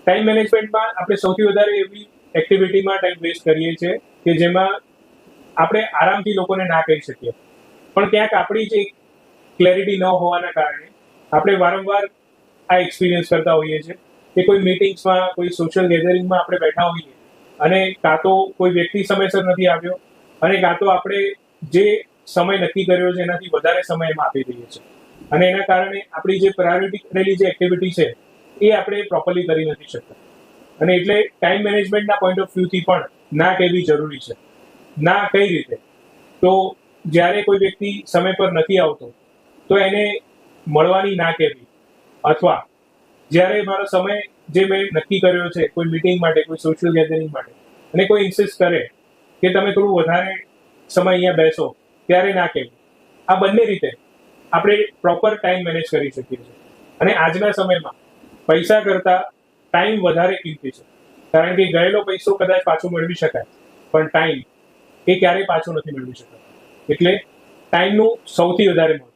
Time મેનેજમેન્ટમાં આપણે સૌથી વધારે એવી એક્ટિવિટીમાં ટાઈમ વેસ્ટ કરીએ છીએ કે જેમાં આપણે આરામથી લોકોને ના કહી શકીએ, પણ ક્યાંક આપણી જે ક્લેરિટી ન હોવાના કારણે આપણે વારંવાર આ એક્સપિરિયન્સ કરતા હોઈએ છીએ કે કોઈ મીટિંગ્સમાં, કોઈ સોશિયલ ગેધરિંગમાં આપણે બેઠા હોઈએ અને કાં તો કોઈ વ્યક્તિ સમયસર નથી આવ્યો અને કાં તો આપણે જે સમય નક્કી કર્યો છે એનાથી વધારે સમય એમાં આપી દઈએ છીએ અને એના કારણે આપણી જે પ્રાયોરિટી કરેલી જે એક્ટિવિટી છે એ આપણે પ્રોપરલી કરી નથી શકતા. અને એટલે ટાઈમ મેનેજમેન્ટના પોઈન્ટ ઓફ વ્યૂથી પણ ના કહેવી જરૂરી છે. ના કઈ રીતે? તો જ્યારે કોઈ વ્યક્તિ સમય પર નથી આવતો તો એને મળવાની ના કહેવી, અથવા જ્યારે મારો સમય જે મેં નક્કી કર્યો છે કોઈ મીટિંગ માટે, કોઈ સોશિયલ ગેધરિંગ માટે, અને કોઈ ઇન્સિસ્ટ કરે કે તમે થોડું વધારે સમય અહીંયા બેસો, ત્યારે ના કહેવું. આ બંને રીતે આપણે પ્રોપર ટાઈમ મેનેજ કરી શકીએ છીએ. અને આજના સમયમાં પૈસા કરતા ટાઈમ વધારે કિંમતી છે, કારણ કે ગયેલો પૈસો કદાચ પાછો મેળવી શકાય, પણ ટાઈમ એ ક્યારેય પાછો નથી મેળવી શકાતો. એટલે ટાઈમનું સૌથી વધારે મહત્વ